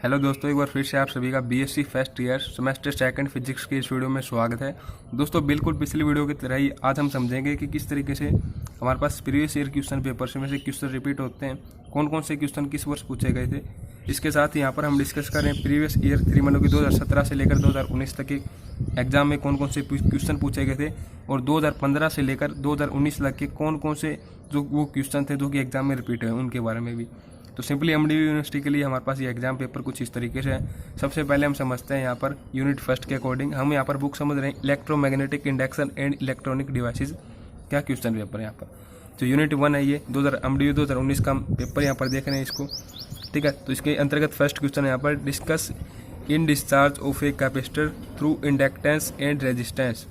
Hello दोस्तों, एक बार फिर से आप सभी का BSc first year semester second physics के इस वीडियो में स्वागत है। दोस्तों बिल्कुल पिछली वीडियो की तरह ही आज हम समझेंगे कि किस तरीके से हमारे पास प्रीवियस ईयर क्वेश्चन पेपर में से क्वेश्चन रिपीट होते हैं, कौन कौन से क्वेश्चन किस वर्ष पूछे गए थे। इसके साथ ही यहाँ पर हम डिस्कस करें प्रीवियस ईयर 3 मतलब कि 2017 से लेकर 2019 तक के एग्जाम में कौन कौन से क्वेश्चन पूछे गए थे और 2015 से लेकर 2019 तक के कौन कौन से जो वो क्वेश्चन थे जो कि एग्जाम में रिपीट हुए उनके बारे में भी। तो सिंपली एमडीयू यूनिवर्सिटी के लिए हमारे पास ये एग्जाम पेपर कुछ इस तरीके से है। सबसे पहले हम समझते हैं यहाँ पर यूनिट फर्स्ट के अकॉर्डिंग हम यहाँ पर बुक समझ रहे हैं electromagnetic induction and electronic devices क्या क्वेश्चन पेपर है यहाँ पर। तो यूनिट 1 है ये एमडीयू 2019 का पेपर यहाँ पर देख रहे हैं इसको, ठीक है। तो इसके अंतर्गत फर्स्ट क्वेश्चन है यहाँ पर discuss in discharge of a capacitor through inductance and resistance,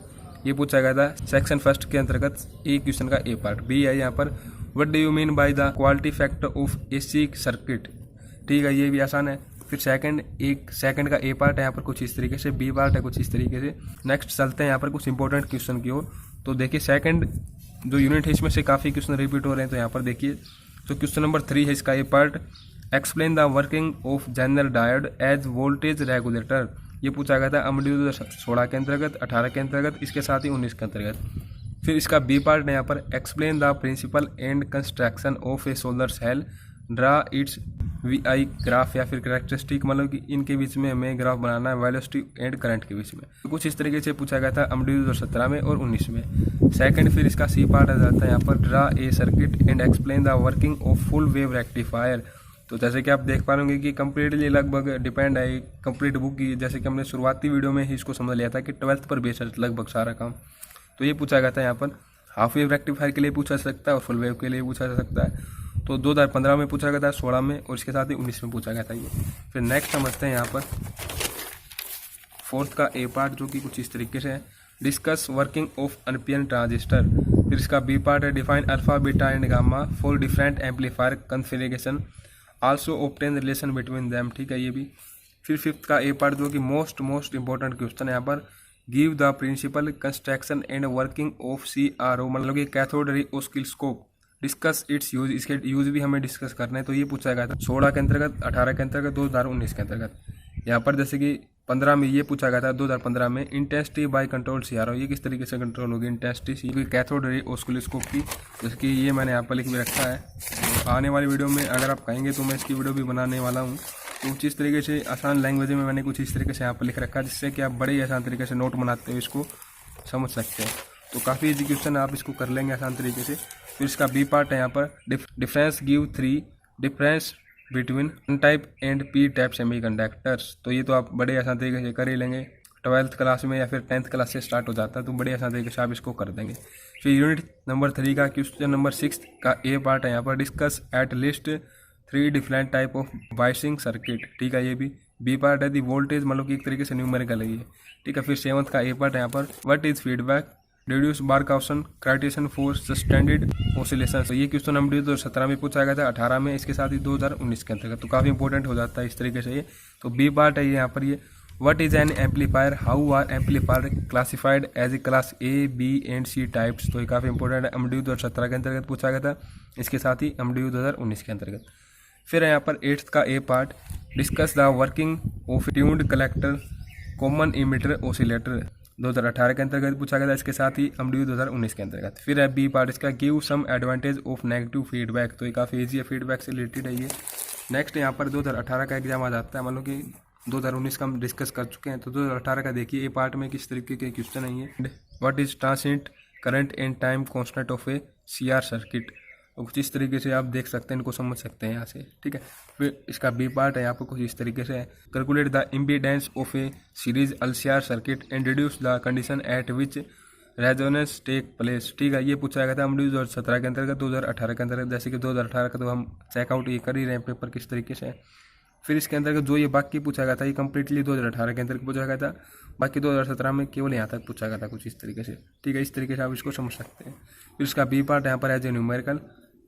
ये पूछा गया था सेक्शन फर्स्ट के अंतर्गत। ए क्वेश्चन का ए पार्ट। बी है यहाँ पर what do you mean by the quality factor of AC circuit, ठीक है, ये भी आसान है। फिर सेकंड का ए पार्ट है यहाँ पर कुछ इस तरीके से, बी पार्ट है कुछ इस तरीके से। नेक्स्ट चलते हैं यहाँ पर कुछ इंपॉर्टेंट क्वेश्चन की ओर। तो देखिए सेकंड जो यूनिट है इसमें से काफ़ी क्वेश्चन रिपीट हो रहे हैं। तो यहाँ पर देखिए तो क्वेश्चन नंबर 3 है इसका A part, explain the working of zener diode as voltage regulator, ये पूछा गया था एमडीयू 2016 के अंतर्गत, 18 के अंतर्गत, इसके साथ ही 19 के अंतर्गत। फिर इसका बी पार्ट है यहाँ पर explain the principle and construction of a solar cell, draw its V I graph या फिर करेक्टरिस्टिक, मतलब कि इनके बीच में हमें ग्राफ बनाना है वेलोसिटी एंड करंट के बीच में। तो कुछ इस तरीके से पूछा गया था एमडीयू 2017 में और 19 में। सेकंड फिर इसका सी पार्ट आ जाता है यहाँ पर draw a circuit and explain the working of full wave rectifier. तो जैसे कि आप देख पा रहे कि कंप्लीटली लगभग डिपेंड है कंप्लीट बुक की, जैसे कि हमने शुरुआती वीडियो में ही इसको समझ लिया था कि 12th पर बेस्ड है लगभग सारा काम। तो ये पूछा गया था यहाँ पर हाफ वेव रेक्टिफायर के लिए पूछा जा सकता है और फुल वेव के लिए पूछा जा सकता है। तो 2015 में पूछा गया था, 16 में और इसके साथ ही 19 में पूछा गया था ये। फिर नेक्स्ट समझते हैं यहाँ पर फोर्थ का ए पार्ट जो कि कुछ इस तरीके से है, डिस्कस वर्किंग ऑफ अनपियन ट्रांजिस्टर। फिर इसका बी पार्ट है define alpha beta and gamma for different amplifier configuration, also obtain relation between them, ठीक है ये भी। फिर फिफ्थ का ए पार्ट जो कि मोस्ट इंपॉर्टेंट क्वेश्चन है यहाँ पर, give the principle construction and working of CRO, मतलब कि cathode ray oscilloscope, discuss its use, इसके यूज भी हमें डिस्कस करना है। तो ये पूछा गया था 16 के अंतर्गत, 18 के अंतर्गत, 2019 के अंतर्गत। यहाँ पर जैसे कि 15 में ये पूछा गया था 2015 में इंटेंसिटी बाय कंट्रोल CRO, ये किस तरीके से कंट्रोल होगी इंटेंसिटी कैथोड रे ऑसिलोस्कोप की, जैसे कि ये मैंने यहाँ पर लिख भी रखा है। तो आने वाली वीडियो में अगर आप कहेंगे तो मैं इसकी वीडियो भी बनाने वाला हूँ। तो कुछ इस तरीके से आसान लैंग्वेज में मैंने कुछ इस तरीके से यहाँ पर लिख रखा है जिससे कि आप बड़े ही आसान तरीके से नोट बनाते हुए इसको समझ सकते हैं। तो काफ़ी इजी क्वेश्चन आप इसको कर लेंगे आसान तरीके से। फिर इसका बी पार्ट है यहाँ पर difference give 3 difference between N type and P type semiconductors. तो ये तो आप बड़े आसान तरीके से कर ही लेंगे, 12th क्लास में या फिर 10th क्लास से स्टार्ट हो जाता है, तो बड़े आसान तरीके से आप इसको कर देंगे। फिर यूनिट नंबर 3 का क्वेश्चन नंबर 6 का ए पार्ट है यहाँ पर discuss at least 3 different type of biasing circuit, ठीक है ये भी। बी पार्ट है दी वोल्टेज, मतलब कि एक तरीके से न्यूमेरिकल है ये, ठीक है। फिर 7th का ए पार्ट है यहाँ पर what is feedback, reduce Barkhausen criterion for sustained oscillation. तो ये क्वेश्चन एमडीयू 2017 में पूछा गया था, 18 में, इसके साथ ही 2019 के अंतर्गत। तो काफ़ी इंपॉर्टेंट हो जाता है इस तरीके से ये। तो बी पार्ट है ये यहाँ पर ये what is an amplifier, how are amplifier classified as a class A, B and C types. तो ये काफ़ी इंपॉर्टेंट है, एमडीयू 2017 के अंतर्गत पूछा गया था, इसके साथ ही एमडीयू 2019 के अंतर्गत। फिर यहाँ पर 8th का A part discuss the working of tuned collector common emitter oscillator, 2018 के अंतर्गत पूछा गया था, इसके साथ ही एमडीयू 2019 के अंतर्गत। फिर है बी पार्ट इसका give some advantage of negative feedback. तो ये काफ़ी ईजी है, फीडबैक से रिलेटेड है ये। नेक्स्ट यहाँ पर 2018 का एग्जाम आ जाता है, मान लो कि 2019 का हम डिस्कस कर चुके हैं। तो 2018 का देखिए ए पार्ट में किस तरीके के क्वेश्चन है ये, what is transient current and time constant of A CR circuit. तो कुछ इस तरीके से आप देख सकते हैं, इनको समझ सकते हैं यहाँ से, ठीक है। फिर इसका बी पार्ट है यहाँ पर कुछ इस तरीके से है calculate the impedance of a series LCR circuit and reduce the condition at which resonance take place, ठीक है। ये पूछा गया था एमडीयू 2017 के अंतर्गत, 2018 के अंतर्गत। जैसे कि 2018 का तो हम चेकआउट ये कर ही रहे हैं पेपर किस तरीके से है। फिर इसके अंतर्गत जो ये बाकी पूछा गया था ये कंप्लीटली 2018 के अंतर्गत पूछा गया था, बाकी 2017 में केवल यहाँ तक पूछा गया था कुछ इस तरीके से, ठीक है। इस तरीके से आप इसको समझ सकते हैं। फिर इसका बी पार्ट यहाँ पर एज ए न्यूमेरिकल।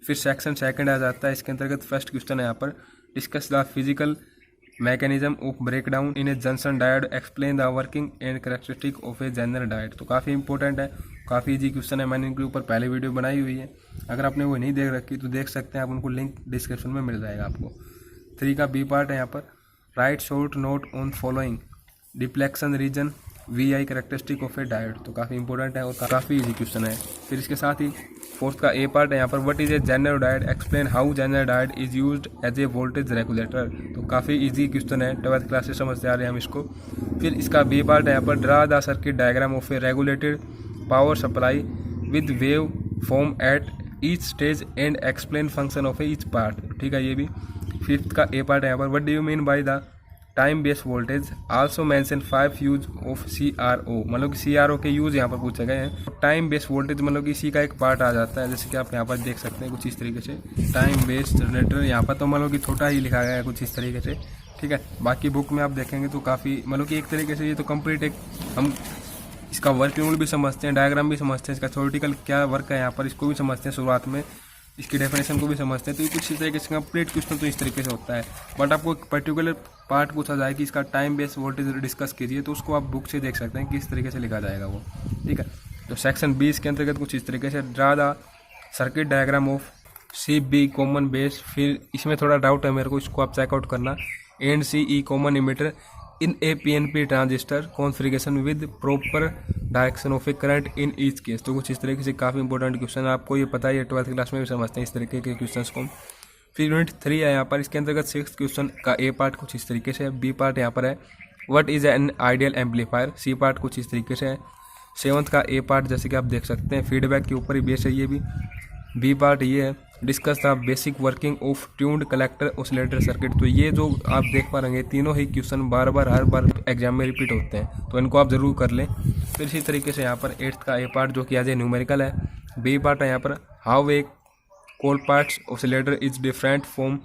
फिर सेक्शन सेकंड आ जाता है, इसके अंतर्गत फर्स्ट क्वेश्चन है यहाँ पर discuss the physical mechanism of breakdown in A junction diode, explain the working and characteristic of a general diode. तो काफ़ी इंपॉर्टेंट है, काफ़ी इजी क्वेश्चन है, मैंने इनके ऊपर पहले वीडियो बनाई हुई है, अगर आपने वो नहीं देख रखी तो देख सकते हैं आप, उनको लिंक डिस्क्रिप्शन में मिल जाएगा आपको। 3 का बी पार्ट है यहाँ पर write short note on following depletion region VI characteristic of a diode. तो काफ़ी इंपॉर्टेंट है और काफ़ी इजी क्वेश्चन है। फिर इसके साथ ही फोर्थ का ए पार्ट है यहाँ पर, what is a zener diode, explain how zener diode is used as a voltage regulator. तो काफ़ी इजी क्वेश्चन है, 12th क्लास से समझते आ रहे हैं हम इसको। फिर इसका बी पार्ट है यहाँ पर, draw the circuit diagram of A regulated power supply with wave form at each stage and explain function of each part. ठीक है, ये भी। फिफ्थ का ए पार्ट है यहाँ पर, what do you mean by the time based voltage, also mention 5 use of CRO। मतलब कि CRO के यूज यहाँ पर पूछे गए हैं। टाइम बेस्ड वोल्टेज मतलब कि इसी का एक पार्ट आ जाता है, जैसे कि आप यहाँ पर देख सकते हैं कुछ इस तरीके से। टाइम बेस्ड जनरेटर यहाँ पर तो मतलब कि छोटा ही लिखा गया है कुछ इस तरीके से। ठीक है, बाकी बुक में आप देखेंगे तो काफ़ी मतलब कि एक तरीके से ये तो कंप्लीट एक हम इसका वर्किंग भी समझते हैं, डायग्राम भी समझते हैं, इसका थ्योरेटिकल क्या वर्क है यहाँ पर इसको भी समझते हैं शुरुआत में, इसकी डेफिनेशन को भी समझते हैं। तो ये कुछ इस तरीके से कंप्लीट क्वेश्चन तो इस तरीके से होता है। बट आपको एक पर्टिकुलर पार्ट पूछा जाए कि इसका टाइम बेस्ड वोल्टेज डिस्कस कीजिए, तो उसको आप बुक से देख सकते हैं किस तरीके से लिखा जाएगा वो। ठीक है, तो सेक्शन 20 के अंतर्गत कुछ इस तरीके से, draw the circuit diagram of CB common base. फिर इसमें थोड़ा डाउट है मेरे को, इसको आप चेकआउट करना। And CE common emitter in A PNP transistor configuration with proper direction of A current in each case. तो कुछ इस तरीके से काफ़ी इंपॉर्टेंट क्वेश्चन आपको ये पता ही है, 12th क्लास में भी समझते हैं इस तरीके के क्वेश्चंस को। फिर यूनिट 3 है यहाँ पर, इसके अंतर्गत 6th क्वेश्चन का ए पार्ट कुछ इस तरीके से है। बी पार्ट यहाँ पर है, what is an ideal amplifier. C part कुछ इस तरीके से है। 7th का ए पार्ट जैसे कि आप देख सकते हैं फीडबैक के ऊपर ही बेस है ये भी। बी पार्ट ये है, discuss the basic working of tuned collector oscillator circuit. तो ये जो आप देख पा रहे हैं तीनों ही क्वेश्चन बार बार हर बार एग्जाम में रिपीट होते हैं, तो इनको आप जरूर कर लें। फिर इसी तरीके से यहाँ पर 8th का ए पार्ट जो कि एज ए न्यूमेरिकल है। बी पार्ट है यहाँ पर, how a Colpitts oscillator is different from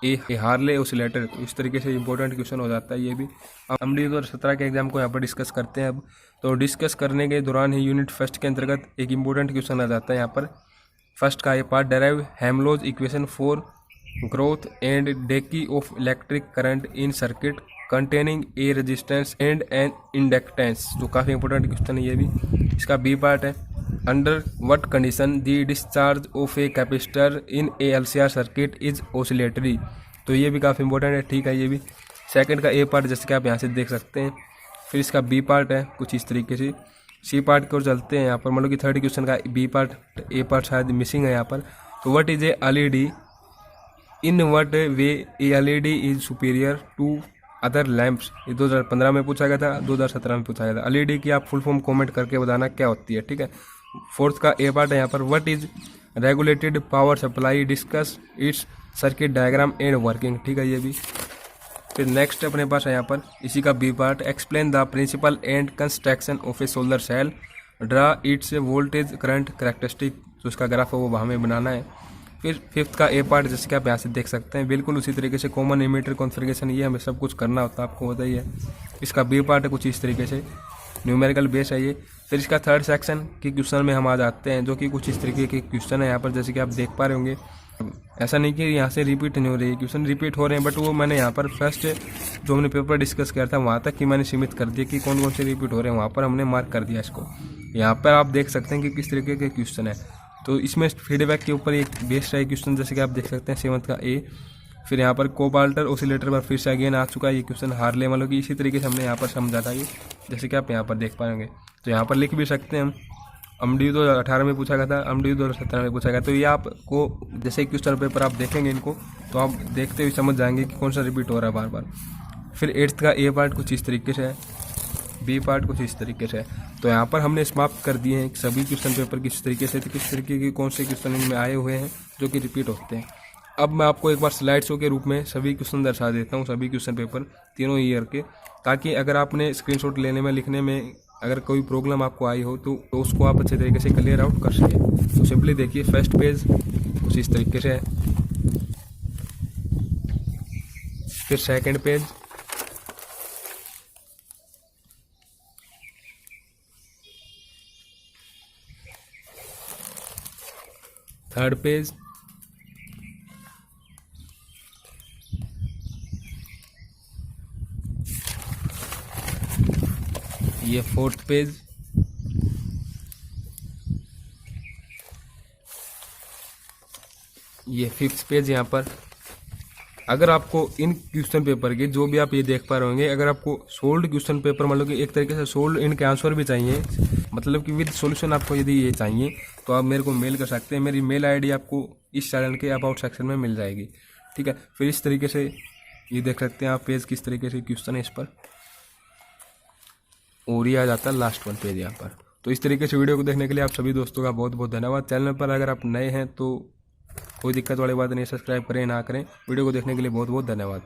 a हार्ले ऑसिलेटर। तो इस तरीके से इंपॉर्टेंट क्वेश्चन हो जाता है ये भी। हम 2017 के एग्जाम को यहाँ पर डिस्कस करते हैं अब। तो डिस्कस करने के दौरान ही यूनिट फर्स्ट के अंतर्गत एक इंपॉर्टेंट क्वेश्चन आ जाता है यहाँ पर। फर्स्ट का ये part, derive Helmholtz equation for growth and decay of electric current in circuit containing a resistance and an inductance. तो काफ़ी इंपॉर्टेंट क्वेश्चन है ये भी। इसका बी पार्ट है, under what condition the discharge of a capacitor in a LCR circuit is oscillatory. तो ये भी काफ़ी इंपॉर्टेंट है। ठीक है, ये भी। सेकंड का ए पार्ट जैसे कि आप यहाँ से देख सकते हैं। फिर इसका बी पार्ट है कुछ इस तरीके से। सी पार्ट की ओर चलते हैं यहाँ पर, मतलब कि थर्ड क्वेश्चन का बी पार्ट, ए पार्ट शायद मिसिंग है यहाँ पर। तो what is a LED, in what way a LED is superior to other lamps. ये 2015 में पूछा गया था, 2017 में पूछा गया था। LED की आप फुल फॉर्म कमेंट करके बताना क्या होती है। ठीक है, फोर्थ का ए पार्ट है यहाँ पर, what is regulated power supply, discuss it's circuit diagram and working. ठीक है, ये भी। फिर नेक्स्ट अपने पास है यहाँ पर इसी का B part, explain the principle and construction of a solar cell, draw its voltage current characteristic. तो इसका ग्राफ है वो हमें बनाना है। फिर फिफ्थ का ए पार्ट जैसे कि आप यहाँ से देख सकते हैं बिल्कुल उसी तरीके से, कॉमन इमीटर कॉन्फ़िगरेशन, ये हमें सब कुछ करना होता है, आपको पता ही है। इसका बी पार्ट है कुछ इस तरीके से, न्यूमेरिकल बेस है ये। फिर इसका थर्ड सेक्शन के क्वेश्चन में हम आ जाते हैं, जो कि कुछ इस तरीके के क्वेश्चन है यहाँ पर, जैसे कि आप देख पा रहे होंगे। ऐसा नहीं कि यहाँ से रिपीट नहीं हो रही है, क्वेश्चन रिपीट हो रहे हैं, बट वो मैंने यहाँ पर फर्स्ट जो हमने पेपर डिस्कस किया था वहाँ तक ही मैंने सीमित कर दिया कि कौन कौन से रिपीट हो रहे हैं, वहाँ पर हमने मार्क कर दिया इसको। यहाँ पर आप देख सकते हैं कि किस तरीके के क्वेश्चन है। तो इसमें फीडबैक के ऊपर एक बेस्ड है क्वेश्चन, जैसे कि आप देख सकते हैं 7th का ए। फिर यहाँ पर कोबाल्टर ऑसिलेटर पर फिर से अगेन आ चुका है ये क्वेश्चन, हार्ले वालों की। इसी तरीके से हमने यहाँ पर समझा था ये, जैसे कि आप यहाँ पर देख पाएंगे। तो यहाँ पर लिख भी सकते हैं हम, MDU 2018 में पूछा गया था, MDU 2017 में पूछा गया। तो ये आपको जैसे क्वेश्चन पेपर आप देखेंगे इनको, तो आप देखते हुए समझ जाएंगे कि कौन सा रिपीट हो रहा है बार बार। फिर 8th का ए पार्ट कुछ इस तरीके से है, बी पार्ट कुछ इस तरीके से है। तो यहाँ पर हमने समाप्त कर दिए हैं सभी क्वेश्चन पेपर किस तरीके से, तो किस तरीके के कौन से क्वेश्चन इनमें आए हुए हैं जो कि रिपीट होते हैं। अब मैं आपको एक बार स्लाइड शो के रूप में सभी क्वेश्चन दर्शा देता हूँ, सभी क्वेश्चन पेपर तीनों ईयर के, ताकि अगर आपने स्क्रीनशॉट लेने में लिखने में अगर कोई प्रॉब्लम आपको आई हो तो उसको आप अच्छे तरीके से क्लियर आउट कर सकें। तो सिंपली देखिए, फर्स्ट पेज कुछ इस तरीके से है, फिर सेकंड पेज, थर्ड पेज, ये फोर्थ पेज, ये फिफ्थ पेज यहाँ पर, अगर आपको इन क्वेश्चन पेपर के जो भी आप ये देख पा रहे होंगे, अगर आपको सोल्ड क्वेश्चन पेपर मतलब कि एक तरीके से सोल्ड इनके आंसर भी चाहिए, मतलब कि विद सॉल्यूशन आपको यदि ये चाहिए तो आप मेरे को मेल कर सकते हैं। मेरी मेल आईडी आपको इस चैनल के अबाउट सेक्शन में मिल जाएगी, ठीक है। फिर इस तरीके से ये देख सकते हैं आप पेज किस तरीके से क्वेश्चन है इस पर, और ये आ जाता है लास्ट वन पेज यहाँ पर। तो इस तरीके से वीडियो को देखने के लिए आप सभी दोस्तों का बहुत बहुत धन्यवाद। चैनल पर अगर आप नए हैं तो कोई दिक्कत वाली बात नहीं, सब्सक्राइब करें ना करें। वीडियो को देखने के लिए बहुत बहुत धन्यवाद।